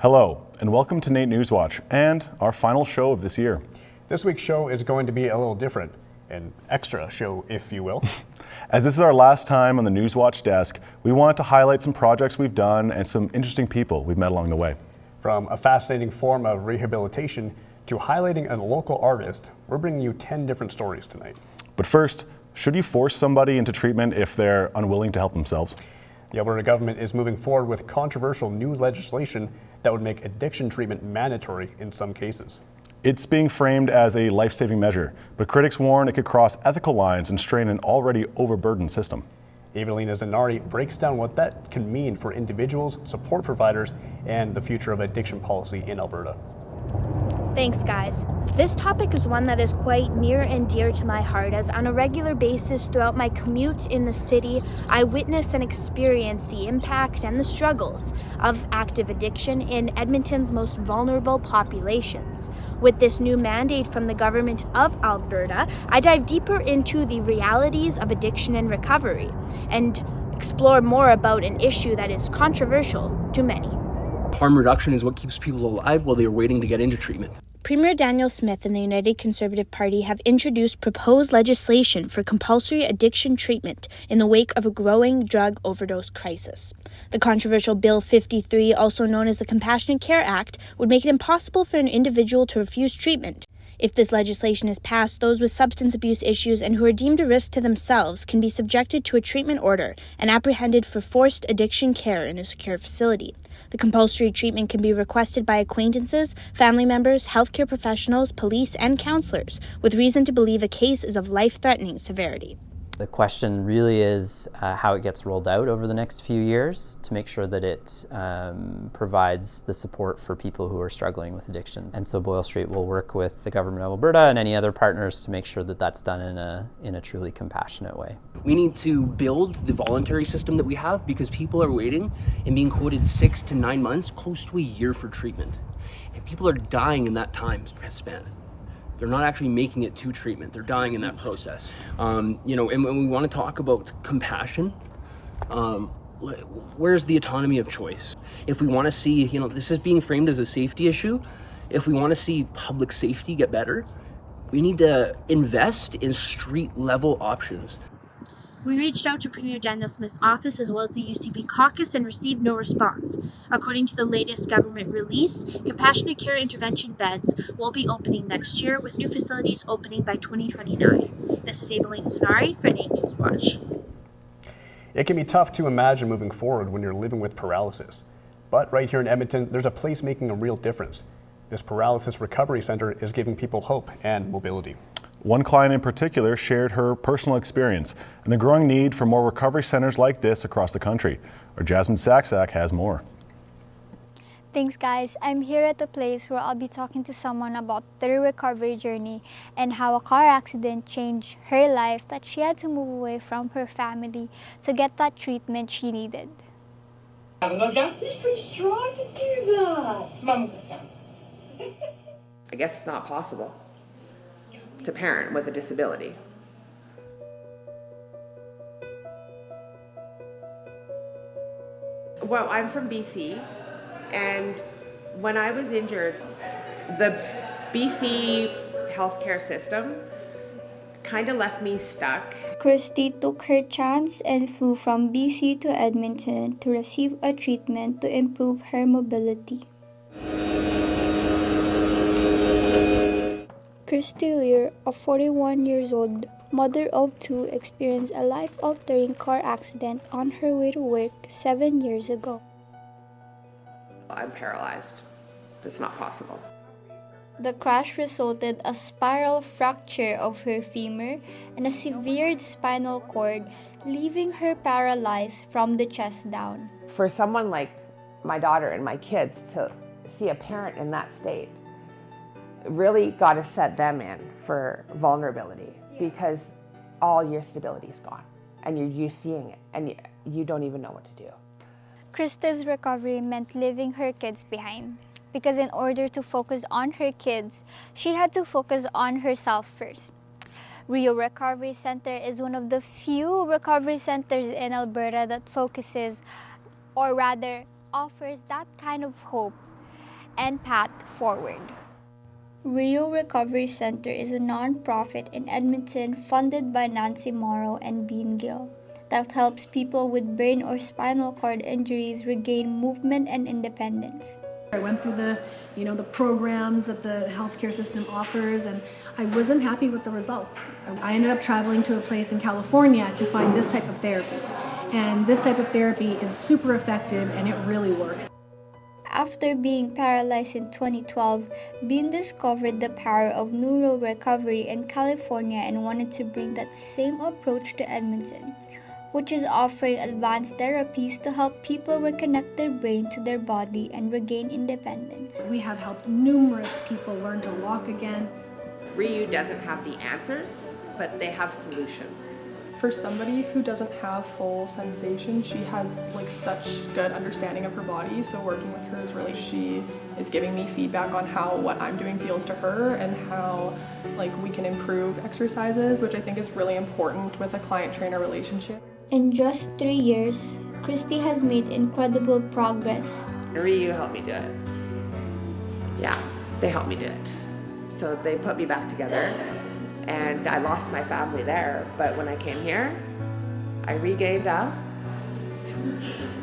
Hello, and welcome to NAIT NewsWatch and our final show of this year. This week's show is going to be a little different, an extra show, if you will. As this is our last time on the NewsWatch desk, we wanted to highlight some projects we've done and some interesting people we've met along the way. From a fascinating form of rehabilitation to highlighting a local artist, we're bringing you 10 different stories tonight. But first, should you force somebody into treatment if they're unwilling to help themselves? The Alberta government is moving forward with controversial new legislation that would make addiction treatment mandatory in some cases. It's being framed as a life-saving measure, but critics warn it could cross ethical lines and strain an already overburdened system. Evelina Zanari breaks down what that can mean for individuals, support providers, and the future of addiction policy in Alberta. Thanks, guys. This topic is one that is quite near and dear to my heart, as on a regular basis throughout my commute in the city, I witness and experience the impact and the struggles of active addiction in Edmonton's most vulnerable populations. With this new mandate from the government of Alberta, I dive deeper into the realities of addiction and recovery and explore more about an issue that is controversial to many. Harm reduction is what keeps people alive while they are waiting to get into treatment. Premier Daniel Smith and the United Conservative Party have introduced proposed legislation for compulsory addiction treatment in the wake of a growing drug overdose crisis. The controversial Bill 53, also known as the Compassionate Care Act, would make it impossible for an individual to refuse treatment. If this legislation is passed, those with substance abuse issues and who are deemed a risk to themselves can be subjected to a treatment order and apprehended for forced addiction care in a secure facility. The compulsory treatment can be requested by acquaintances, family members, healthcare professionals, police, and counselors, with reason to believe a case is of life-threatening severity. The question really is how it gets rolled out over the next few years to make sure that it provides the support for people who are struggling with addictions. And so Boyle Street will work with the Government of Alberta and any other partners to make sure that that's done in a truly compassionate way. We need to build the voluntary system that we have because people are waiting and being quoted 6 to 9 months, close to a year for treatment. And people are dying in that time span. They're not actually making it to treatment. They're dying in that process. And when we want to talk about compassion, where's the autonomy of choice? If we want to see, this is being framed as a safety issue. If we want to see public safety get better, we need to invest in street level options. We reached out to Premier Daniel Smith's office as well as the UCP caucus and received no response. According to the latest government release, compassionate care intervention beds will be opening next year, with new facilities opening by 2029. This is Evelina Zanari for NAIT NewsWatch. It can be tough to imagine moving forward when you're living with paralysis. But right here in Edmonton, there's a place making a real difference. This paralysis recovery center is giving people hope and mobility. One client in particular shared her personal experience and the growing need for more recovery centers like this across the country. Our Jasmine Saksak has more. Thanks, guys. I'm here at the place where I'll be talking to someone about their recovery journey and how a car accident changed her life, that she had to move away from her family to get that treatment she needed. Mama goes down. He's pretty strong to do that. Mama goes down. I guess it's not possible to parent with a disability. Well, I'm from BC, and when I was injured, the BC healthcare system kind of left me stuck. Christy took her chance and flew from BC to Edmonton to receive a treatment to improve her mobility. Christy Lear, a 41 years old mother of 2, experienced a life-altering car accident on her way to work 7 years ago. I'm paralyzed. It's not possible. The crash resulted a spiral fracture of her femur and a severed spinal cord, leaving her paralyzed from the chest down. For someone like my daughter and my kids to see a parent in that state, really got to set them in for vulnerability, because all your stability is gone and you're used seeing it and you don't even know what to do. Krista's recovery meant leaving her kids behind, because in order to focus on her kids, she had to focus on herself first. Rio Recovery Center is one of the few recovery centers in Alberta that focuses, or rather offers, that kind of hope and path forward. Rio Recovery Center is a non-profit in Edmonton funded by Nancy Morrow and Bean Gill that helps people with brain or spinal cord injuries regain movement and independence. I went through the programs that the healthcare system offers, and I wasn't happy with the results. I ended up traveling to a place in California to find this type of therapy. And this type of therapy is super effective and it really works. After being paralyzed in 2012, Bean discovered the power of neuro recovery in California and wanted to bring that same approach to Edmonton, which is offering advanced therapies to help people reconnect their brain to their body and regain independence. We have helped numerous people learn to walk again. RIU doesn't have the answers, but they have solutions. For somebody who doesn't have full sensation, she has such good understanding of her body, so working with her is really, she is giving me feedback on how what I'm doing feels to her and how we can improve exercises, which I think is really important with a client-trainer relationship. In just 3 years, Christy has made incredible progress. RIU helped me do it. Yeah, they helped me do it. So they put me back together. And I lost my family there, but when I came here, I regained up.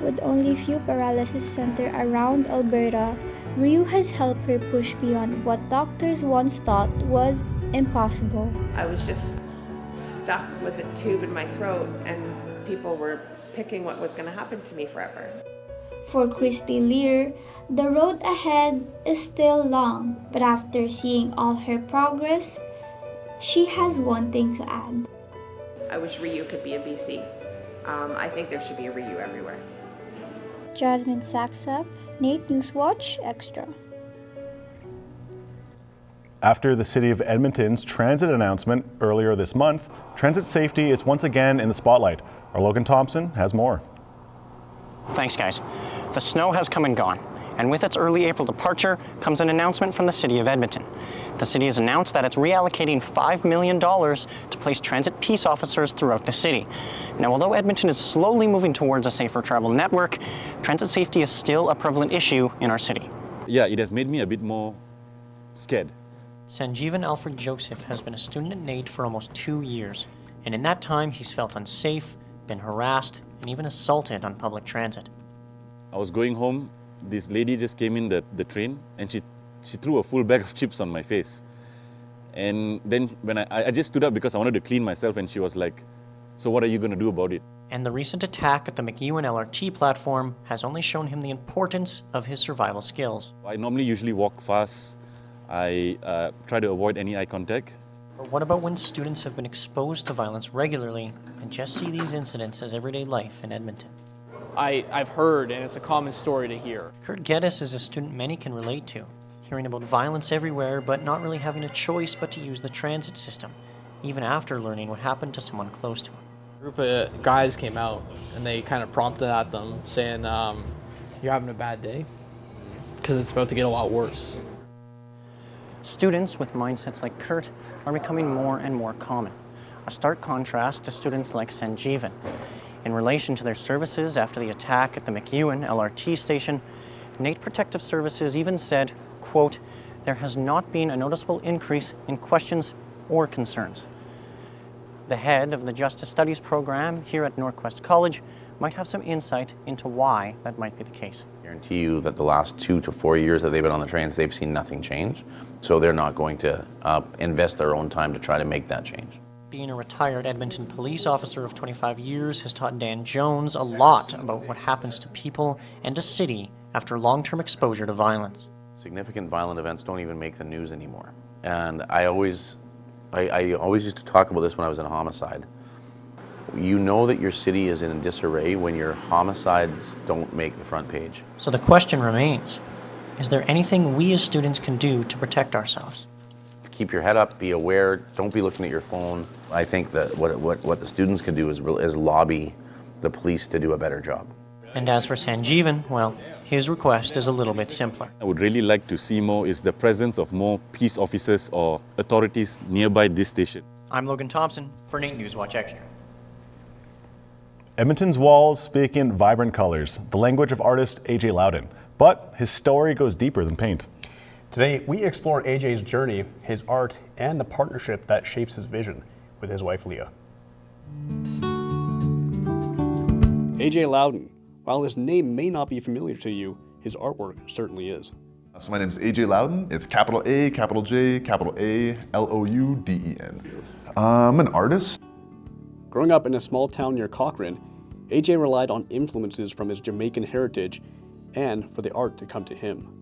With only few paralysis centers around Alberta, Rio has helped her push beyond what doctors once thought was impossible. I was just stuck with a tube in my throat, and people were picking what was going to happen to me forever. For Christy Lear, the road ahead is still long, but after seeing all her progress, she has one thing to add. I wish RIU could be in BC. I think there should be a RIU everywhere. Jasmine Saksak, NAIT NewsWatch Extra. After the City of Edmonton's transit announcement earlier this month, transit safety is once again in the spotlight. Our Logan Thompson has more. Thanks, guys. The snow has come and gone, and with its early April departure comes an announcement from the City of Edmonton. The city has announced that it's reallocating $5 million to place transit peace officers throughout the city. Now, although Edmonton is slowly moving towards a safer travel network, transit safety is still a prevalent issue in our city. Yeah, it has made me a bit more scared. Sanjeevan Alfred Joseph has been a student at NAIT for almost 2 years, and in that time he's felt unsafe, been harassed, and even assaulted on public transit. I was going home, this lady just came in the train, and she threw a full bag of chips on my face. And then when I just stood up because I wanted to clean myself, and she was like, "So what are you going to do about it?" And the recent attack at the McEwen LRT platform has only shown him the importance of his survival skills. I normally usually walk fast. I try to avoid any eye contact. But what about when students have been exposed to violence regularly and just see these incidents as everyday life in Edmonton? I've heard, and it's a common story to hear. Kurt Geddes is a student many can relate to, hearing about violence everywhere but not really having a choice but to use the transit system, even after learning what happened to someone close to him. A group of guys came out and they kind of prompted at them saying, "You're having a bad day because it's about to get a lot worse." Students with mindsets like Kurt are becoming more and more common, a stark contrast to students like Sanjeevan. In relation to their services after the attack at the McEwen LRT station, NAIT Protective Services even said, quote, "There has not been a noticeable increase in questions or concerns." The head of the Justice Studies program here at Norquest College might have some insight into why that might be the case. I guarantee you that the last 2 to 4 years that they've been on the trains, they've seen nothing change. So they're not going to invest their own time to try to make that change. Being a retired Edmonton police officer of 25 years has taught Dan Jones a lot about what happens to people and a city after long-term exposure to violence. Significant violent events don't even make the news anymore. And I always used to talk about this when I was in a homicide. You know that your city is in disarray when your homicides don't make the front page. So the question remains, is there anything we as students can do to protect ourselves? Keep your head up, be aware, don't be looking at your phone. I think that what the students can do is lobby the police to do a better job. And as for Sanjeevan, well, his request is a little bit simpler. I would really like to see more is the presence of more peace officers or authorities nearby this station. I'm Logan Thompson for NAIT NewsWatch Extra. Edmonton's walls speak in vibrant colors, the language of artist A.J. Loudon. But his story goes deeper than paint. Today, we explore AJ's journey, his art, and the partnership that shapes his vision with his wife, Leah. AJ Loudon. While his name may not be familiar to you, his artwork certainly is. So my name is AJ Loudon. It's capital A, capital J, capital A, Louden. I'm an artist. Growing up in a small town near Cochrane, AJ relied on influences from his Jamaican heritage and for the art to come to him.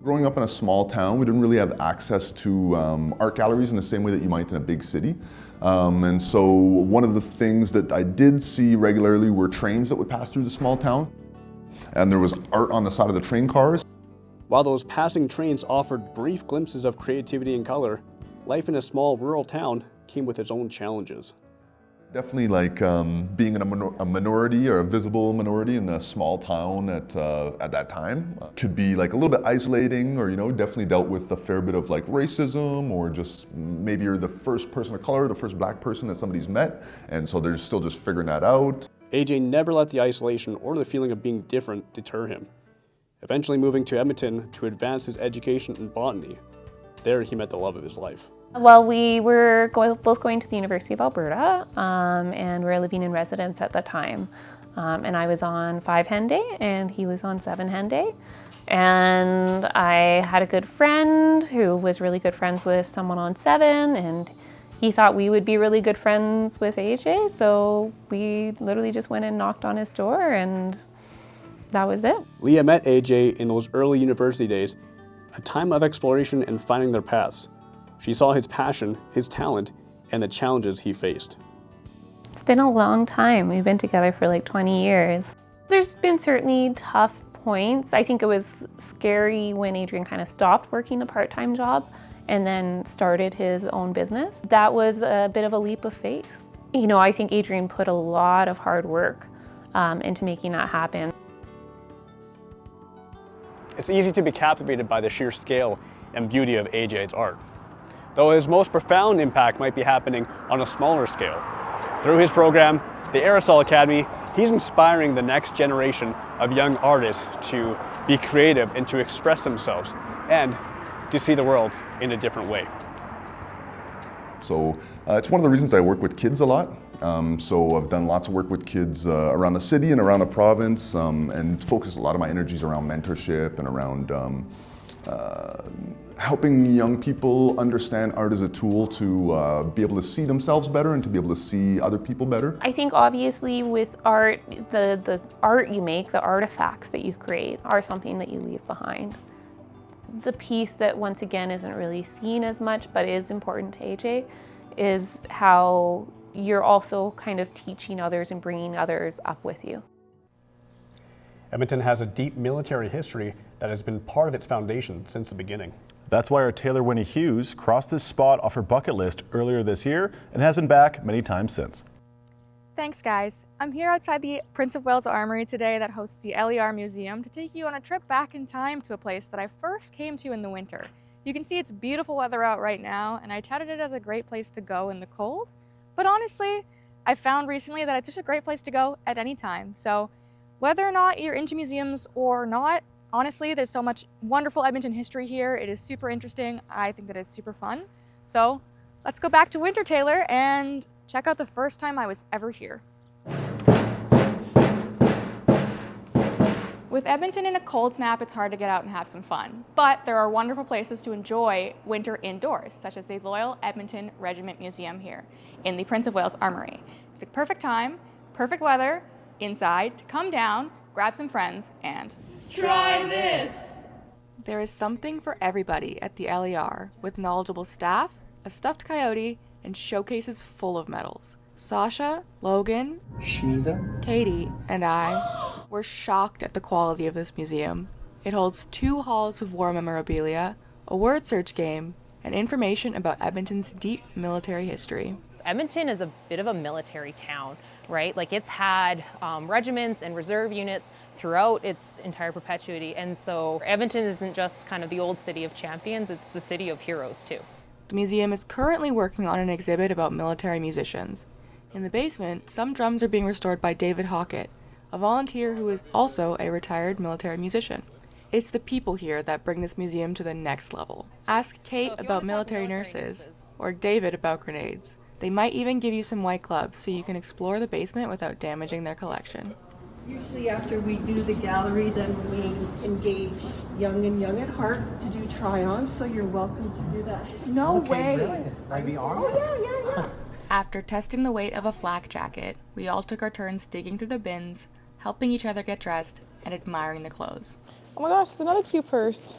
Growing up in a small town, we didn't really have access to art galleries in the same way that you might in a big city. And so one of the things that I did see regularly were trains that would pass through the small town. And there was art on the side of the train cars. While those passing trains offered brief glimpses of creativity and color, life in a small rural town came with its own challenges. Definitely like being in a minority or a visible minority in a small town at that time could be like a little bit isolating, or definitely dealt with a fair bit of like racism, or just maybe you're the first person of color, the first black person that somebody's met, and so they're still just figuring that out. AJ never let the isolation or the feeling of being different deter him. Eventually moving to Edmonton to advance his education in botany, there he met the love of his life. Well, we were both going to the University of Alberta, and we were living in residence at the time. And I was on 5 hen day, and he was on 7 hen day. And I had a good friend who was really good friends with someone on 7, and he thought we would be really good friends with AJ, so we literally just went and knocked on his door, and that was it. Leah met AJ in those early university days, a time of exploration and finding their paths. She saw his passion, his talent, and the challenges he faced. It's been a long time. We've been together for like 20 years. There's been certainly tough points. I think it was scary when Adrian kind of stopped working the part-time job and then started his own business. That was a bit of a leap of faith. I think Adrian put a lot of hard work into making that happen. It's easy to be captivated by the sheer scale and beauty of AJ's art, though his most profound impact might be happening on a smaller scale. Through his program, the Aerosol Academy, he's inspiring the next generation of young artists to be creative and to express themselves and to see the world in a different way. So it's one of the reasons I work with kids a lot. So I've done lots of work with kids around the city and around the province, and focus a lot of my energies around mentorship and around helping young people understand art as a tool to be able to see themselves better and to be able to see other people better. I think obviously with art, the art you make, the artifacts that you create are something that you leave behind. The piece that once again isn't really seen as much but is important to AJ is how you're also kind of teaching others and bringing others up with you. Edmonton has a deep military history that has been part of its foundation since the beginning. That's why our Taylor Winnie Hughes crossed this spot off her bucket list earlier this year and has been back many times since. Thanks, guys. I'm here outside the Prince of Wales Armory today that hosts the LER Museum to take you on a trip back in time to a place that I first came to in the winter. You can see it's beautiful weather out right now, and I touted it as a great place to go in the cold. But honestly, I found recently that it's just a great place to go at any time. So whether or not you're into museums or not, honestly, there's so much wonderful Edmonton history here. It is super interesting. I think that it's super fun. So let's go back to winter, Taylor, and check out the first time I was ever here. With Edmonton in a cold snap, it's hard to get out and have some fun. But there are wonderful places to enjoy winter indoors, such as the Loyal Edmonton Regiment Museum here in the Prince of Wales Armory. It's a perfect time, perfect weather, inside to come down, grab some friends, and Try this! There is something for everybody at the LER, with knowledgeable staff, a stuffed coyote, and showcases full of medals. Sasha, Logan, Shmiza, Katie, and I were shocked at the quality of this museum. It holds 2 halls of war memorabilia, a word search game, and information about Edmonton's deep military history. Edmonton is a bit of a military town, right? Like it's had regiments and reserve units throughout its entire perpetuity. And so Edmonton isn't just kind of the old city of champions, it's the city of heroes too. The museum is currently working on an exhibit about military musicians. In the basement, some drums are being restored by David Hockett, a volunteer who is also a retired military musician. It's the people here that bring this museum to the next level. Ask Kate about military nurses, or David about grenades. They might even give you some white gloves so you can explore the basement without damaging their collection. Usually after we do the gallery, then we engage Young and Young at Heart to do try-ons, so you're welcome to do that. No way! Really? That'd be awesome. Oh, yeah. After testing the weight of a flak jacket, we all took our turns digging through the bins, helping each other get dressed, and admiring the clothes. Oh my gosh, it's another cute purse.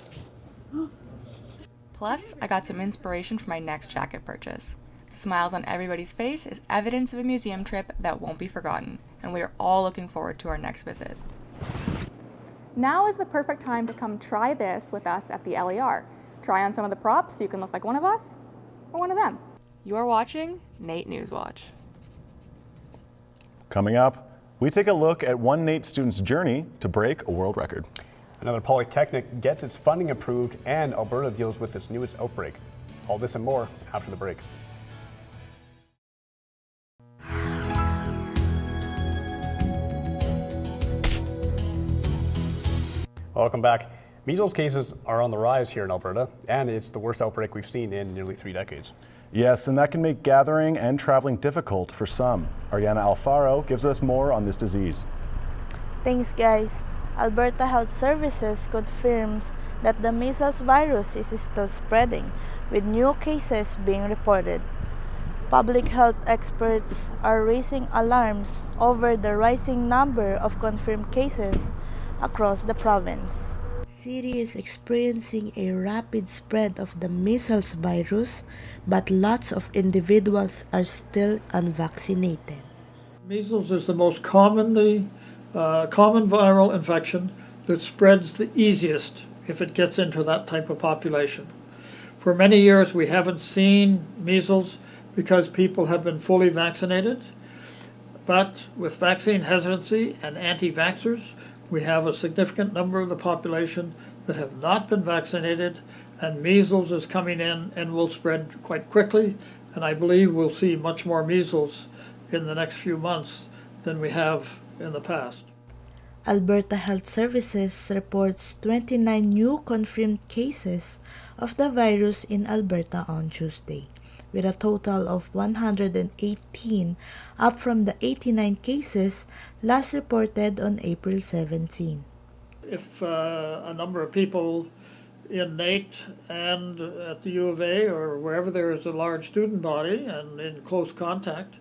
Plus, I got some inspiration for my next jacket purchase. The smiles on everybody's face is evidence of a museum trip that won't be forgotten, and we are all looking forward to our next visit. Now is the perfect time to come try this with us at the LER. Try on some of the props so you can look like one of us or one of them. You are watching NAIT NewsWatch. Coming up, we take a look at one NAIT student's journey to break a world record. Another polytechnic gets its funding approved, and Alberta deals with its newest outbreak. All this and more after the break. Welcome back. Measles cases are on the rise here in Alberta, and it's the worst outbreak we've seen in nearly 3 decades. Yes, and that can make gathering and traveling difficult for some. Ariana Alfaro gives us more on this disease. Thanks, guys. Alberta Health Services confirms that the measles virus is still spreading, with new cases being reported. Public health experts are raising alarms over the rising number of confirmed cases across the province. The city is experiencing a rapid spread of the measles virus, but lots of individuals are still unvaccinated. Measles is the most common viral infection that spreads the easiest if it gets into that type of population. For many years we haven't seen measles because people have been fully vaccinated, but with vaccine hesitancy and anti-vaxxers, we have a significant number of the population that have not been vaccinated, and measles is coming in and will spread quite quickly, and I believe we'll see much more measles in the next few months than we have in the past. Alberta Health Services reports 29 new confirmed cases of the virus in Alberta on Tuesday, with a total of 118, up from the 89 cases last reported on April 17. If a number of people in NAIT and at the U of A or wherever there is a large student body and in close contact,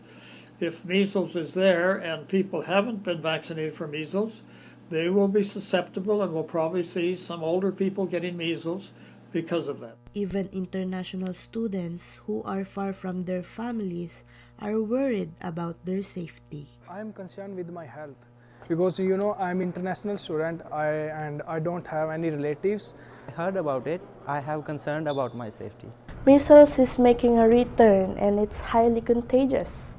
if measles is there and people haven't been vaccinated for measles, they will be susceptible and will probably see some older people getting measles because of that. Even international students who are far from their families are worried about their safety. I am concerned with my health because I'm an international student and I don't have any relatives. I heard about it. I have concern about my safety. Measles is making a return and it's highly contagious.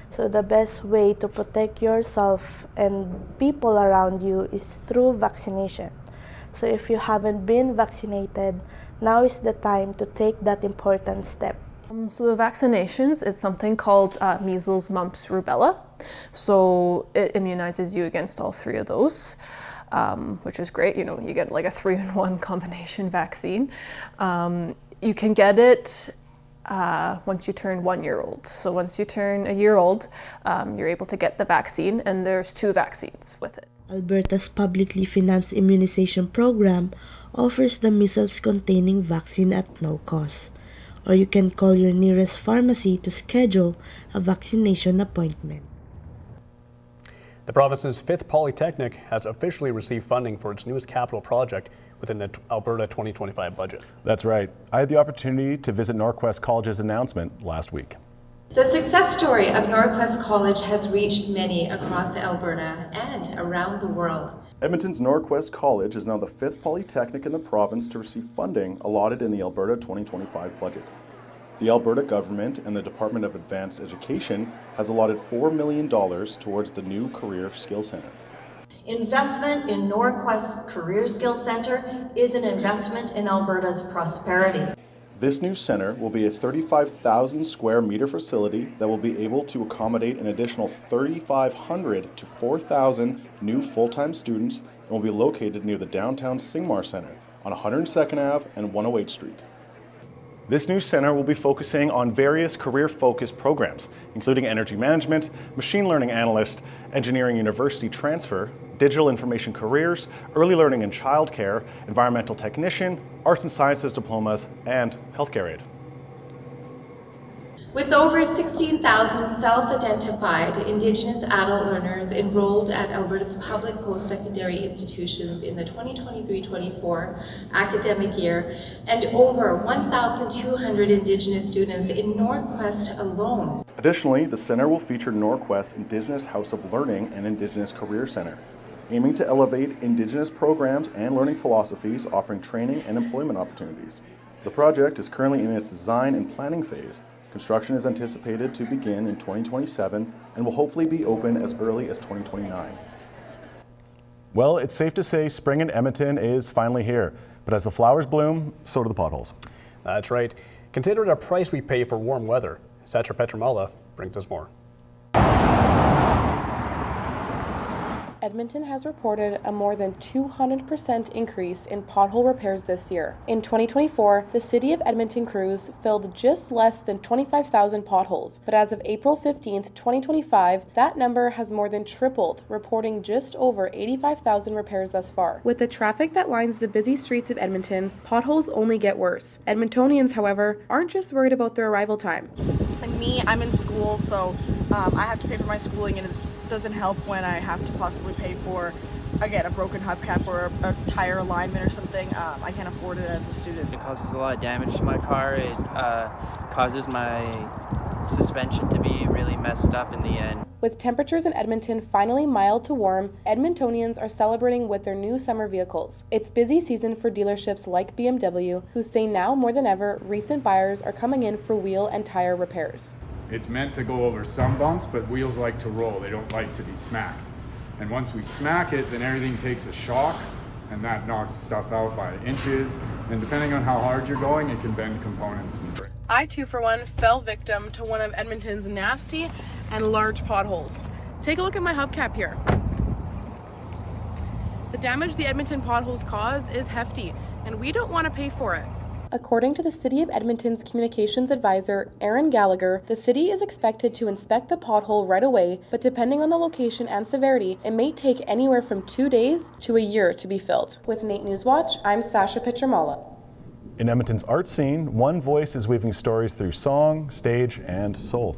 So the best way to protect yourself and people around you is through vaccination. So if you haven't been vaccinated, now is the time to take that important step. So the vaccinations is something called measles, mumps, rubella. So it immunizes you against all 3 of those, which is great. You get like a 3-in-1 combination vaccine. You can get it once you turn 1 year old. So once you turn a year old, you're able to get the vaccine, and there's 2 vaccines with it. Alberta's publicly financed immunization program offers the measles-containing vaccine at no cost, or you can call your nearest pharmacy to schedule a vaccination appointment. The province's 5th Polytechnic has officially received funding for its newest capital project within the Alberta 2025 budget. That's right. I had the opportunity to visit Norquest College's announcement last week. The success story of Norquest College has reached many across Alberta and around the world. Edmonton's Norquest College is now the 5th Polytechnic in the province to receive funding allotted in the Alberta 2025 budget. The Alberta government and the Department of Advanced Education has allotted $4 million towards the new Career Skills Centre. Investment in Norquest Career Skills Centre is an investment in Alberta's prosperity. This new center will be a 35,000 square meter facility that will be able to accommodate an additional 3,500 to 4,000 new full-time students and will be located near the downtown Singmar Center on 102nd Ave and 108th Street. This new center will be focusing on various career-focused programs, including energy management, machine learning analyst, engineering university transfer, digital information careers, early learning and childcare, environmental technician, arts and sciences diplomas, and healthcare aid. With over 16,000 self-identified Indigenous adult learners enrolled at Alberta's public post-secondary institutions in the 2023-24 academic year, and over 1,200 Indigenous students in Norquest alone. Additionally, the center will feature Norquest's Indigenous House of Learning and Indigenous Career Center, aiming to elevate Indigenous programs and learning philosophies, offering training and employment opportunities. The project is currently in its design and planning phase. Construction is anticipated to begin in 2027 and will hopefully be open as early as 2029. Well, it's safe to say spring in Edmonton is finally here, but as the flowers bloom, so do the potholes. That's right. Consider the price we pay for warm weather. Satra Petramala brings us more. Edmonton has reported a more than 200% increase in pothole repairs this year. In 2024, the City of Edmonton crews filled just less than 25,000 potholes, but as of April 15th, 2025, that number has more than tripled, reporting just over 85,000 repairs thus far. With the traffic that lines the busy streets of Edmonton, potholes only get worse. Edmontonians, however, aren't just worried about their arrival time. And me, I'm in school, so I have to pay for my schooling, and it doesn't help when I have to possibly pay for, again, a broken hubcap or a tire alignment or something. I can't afford it as a student. It causes a lot of damage to my car. It causes my suspension to be really messed up in the end. With temperatures in Edmonton finally mild to warm, Edmontonians are celebrating with their new summer vehicles. It's busy season for dealerships like BMW, who say now more than ever, recent buyers are coming in for wheel and tire repairs. It's meant to go over some bumps, but wheels like to roll. They don't like to be smacked. And once we smack it, then everything takes a shock, and that knocks stuff out by inches. And depending on how hard you're going, it can bend components and break. I, too, for one, fell victim to one of Edmonton's nasty and large potholes. Take a look at my hubcap here. The damage the Edmonton potholes cause is hefty, and we don't want to pay for it. According to the City of Edmonton's communications advisor, Aaron Gallagher, the city is expected to inspect the pothole right away, but depending on the location and severity, it may take anywhere from 2 days to a year to be filled. With NAIT NewsWatch, I'm Sasha Petramala. In Edmonton's art scene, one voice is weaving stories through song, stage, and soul.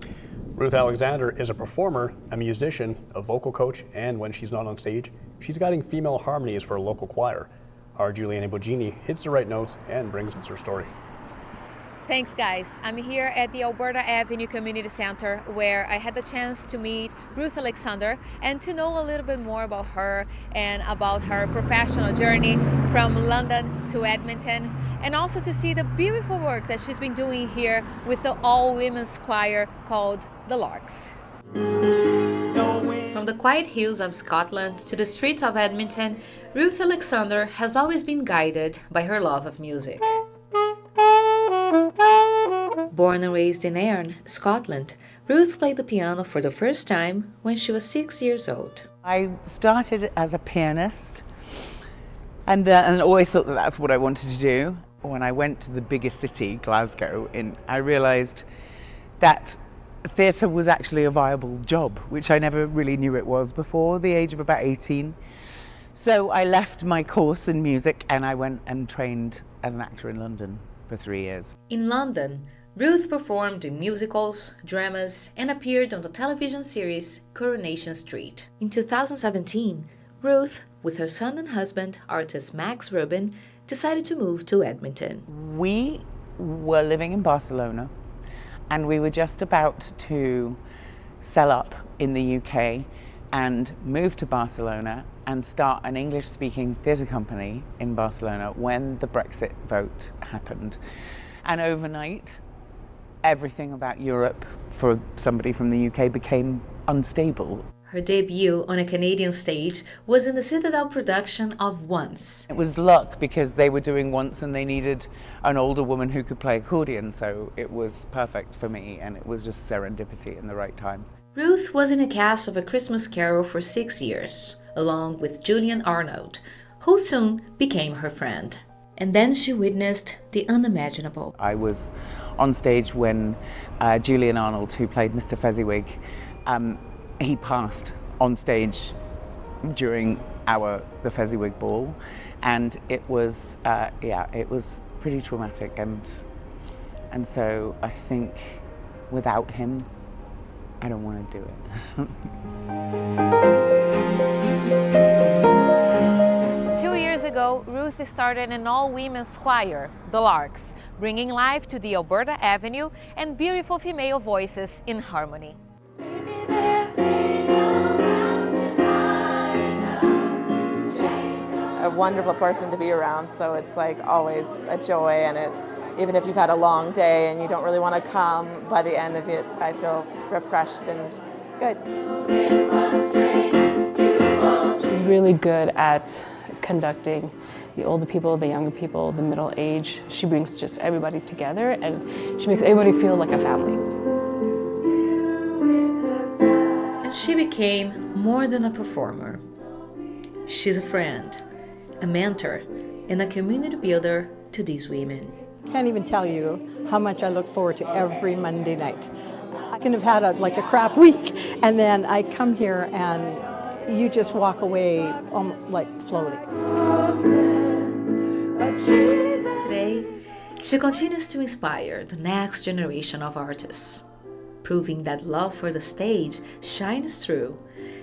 Ruth Alexander is a performer, a musician, a vocal coach, and when she's not on stage, she's guiding female harmonies for a local choir. Our Juliana Bogini hits the right notes and brings us her story. Thanks, guys. I'm here at the Alberta Avenue Community Center, where I had the chance to meet Ruth Alexander and to know a little bit more about her and about her professional journey from London to Edmonton, and also to see the beautiful work that she's been doing here with the all-women's choir called the Larks. From the quiet hills of Scotland to the streets of Edmonton, Ruth Alexander has always been guided by her love of music. Born and raised in Nairn, Scotland, Ruth played the piano for the first time when she was 6 years old. I started as a pianist and always thought that that's what I wanted to do. When I went to the biggest city, Glasgow, I realised that theatre was actually a viable job, which I never really knew it was before the age of about 18. So I left my course in music and I went and trained as an actor in London for 3 years. In London, Ruth performed in musicals, dramas, and appeared on the television series Coronation Street. In 2017, Ruth, with her son and husband, artist Max Rubin, decided to move to Edmonton. We were living in Barcelona, and we were just about to sell up in the UK and move to Barcelona and start an English-speaking theatre company in Barcelona when the Brexit vote happened. And overnight, everything about Europe for somebody from the UK became unstable. Her debut on a Canadian stage was in the Citadel production of Once. It was luck because they were doing Once and they needed an older woman who could play accordion, so it was perfect for me and it was just serendipity in the right time. Ruth was in a cast of A Christmas Carol for 6 years, along with Julian Arnold, who soon became her friend. And then she witnessed the unimaginable. I was on stage when Julian Arnold, who played Mr. Fezziwig, he passed on stage during the Fezziwig ball, and it was it was pretty traumatic, and so I think without him I don't want to do it. 2 years ago, Ruth started an all-women's choir, the Larks, bringing life to the Alberta Avenue and beautiful female voices in harmony. She's a wonderful person to be around, so it's like always a joy, and even if you've had a long day and you don't really want to come, by the end of it, I feel refreshed and good. She's really good at conducting the older people, the younger people, the middle age. She brings just everybody together and she makes everybody feel like a family. And she became more than a performer. She's a friend, a mentor, and a community builder to these women. Can't even tell you how much I look forward to every Monday night. I can have had a crap week, and then I come here and you just walk away like floating. Today, she continues to inspire the next generation of artists, proving that love for the stage shines through,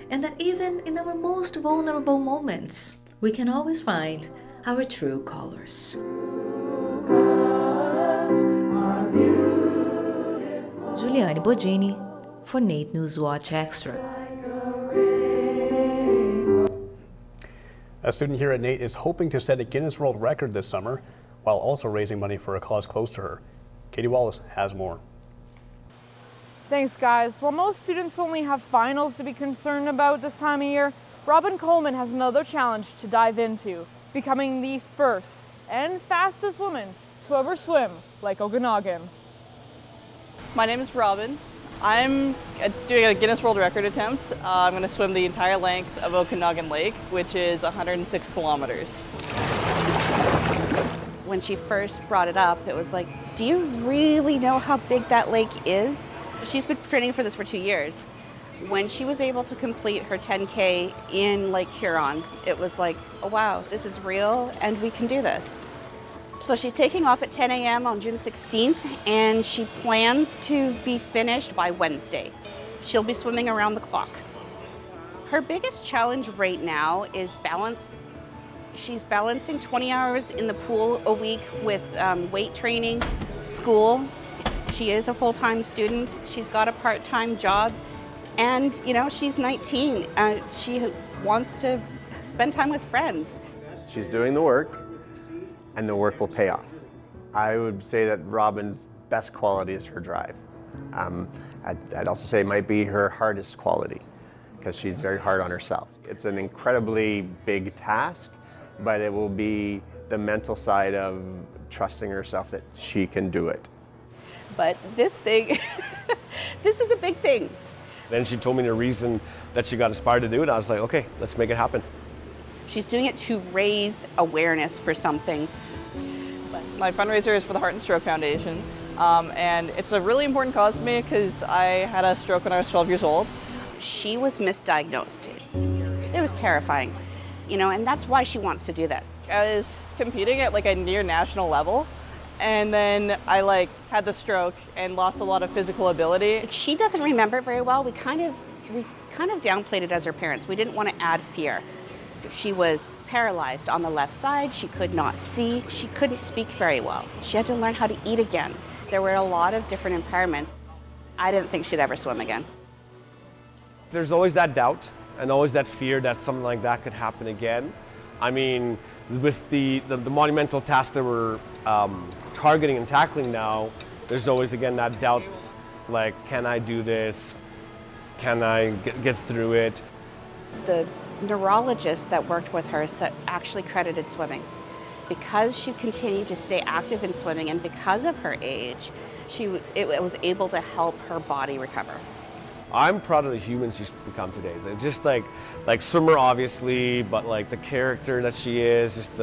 and that even in our most vulnerable moments, we can always find our true colors. Juliane Bodini for NAIT NewsWatch Extra. A student here at NAIT is hoping to set a Guinness World Record this summer while also raising money for a cause close to her. Katie Wallace has more. Thanks, guys. While most students only have finals to be concerned about this time of year, Robin Coleman has another challenge to dive into, becoming the first and fastest woman to ever swim Lake Okanagan. My name is Robin. I'm doing a Guinness World Record attempt. I'm going to swim the entire length of Okanagan Lake, which is 106 kilometers. When she first brought it up, it was like, do you really know how big that lake is? She's been training for this for 2 years. When she was able to complete her 10K in Lake Huron, it was like, oh wow, this is real and we can do this. So she's taking off at 10 a.m. on June 16th, and she plans to be finished by Wednesday. She'll be swimming around the clock. Her biggest challenge right now is balance. She's balancing 20 hours in the pool a week with weight training, school. She is a full-time student. She's got a part-time job, and she's 19. She wants to spend time with friends. She's doing the work, and the work will pay off. I would say that Robin's best quality is her drive. I'd also say it might be her hardest quality, because she's very hard on herself. It's an incredibly big task, but it will be the mental side of trusting herself that she can do it. But this thing, this is a big thing. Then she told me the reason that she got inspired to do it. I was like, okay, let's make it happen. She's doing it to raise awareness for something. My fundraiser is for the Heart and Stroke Foundation, and it's a really important cause to me because I had a stroke when I was 12 years old. She was misdiagnosed. It was terrifying, and that's why she wants to do this. I was competing at a near national level, and then I had the stroke and lost a lot of physical ability. She doesn't remember it very well. We kind of downplayed it as her parents. We didn't want to add fear. She was paralyzed on the left side. She could not see. She couldn't speak very well. She had to learn how to eat again. There were a lot of different impairments. I didn't think she'd ever swim again. There's always that doubt and always that fear that something like that could happen again. I mean, with the monumental task that we're targeting and tackling now, there's always again that doubt, can I do this? can I get through it? The neurologist that worked with her actually credited swimming. Because she continued to stay active in swimming and because of her age, it was able to help her body recover. I'm proud of the human she's become today. They're just like swimmer obviously, but like the character that she is, just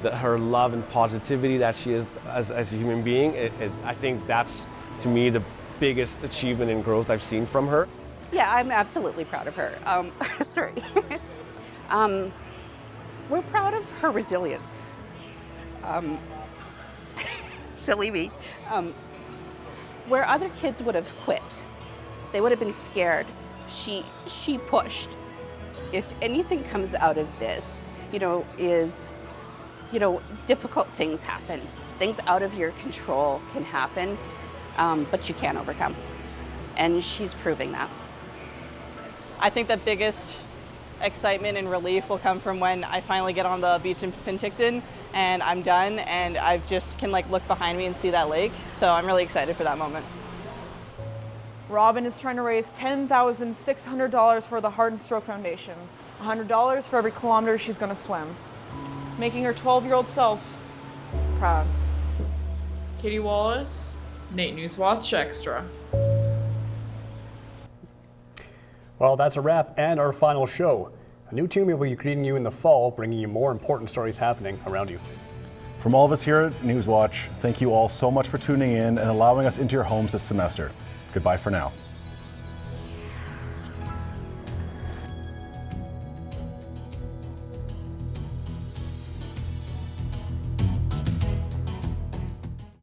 her love and positivity that she is as a human being. I think that's, to me, the biggest achievement and growth I've seen from her. Yeah, I'm absolutely proud of her. Sorry. We're proud of her resilience. Silly me. Where other kids would have quit, they would have been scared. She pushed. If anything comes out of this, difficult things happen. Things out of your control can happen, but you can overcome. And she's proving that. I think the biggest excitement and relief will come from when I finally get on the beach in Penticton and I'm done and I just can look behind me and see that lake. So I'm really excited for that moment. Robin is trying to raise $10,600 for the Heart and Stroke Foundation, $100 for every kilometer she's going to swim, making her 12-year-old self proud. Katie Wallace, NAIT NewsWatch Extra. Well, that's a wrap and our final show. A new team will be greeting you in the fall, bringing you more important stories happening around you. From all of us here at NewsWatch, thank you all so much for tuning in and allowing us into your homes this semester. Goodbye for now.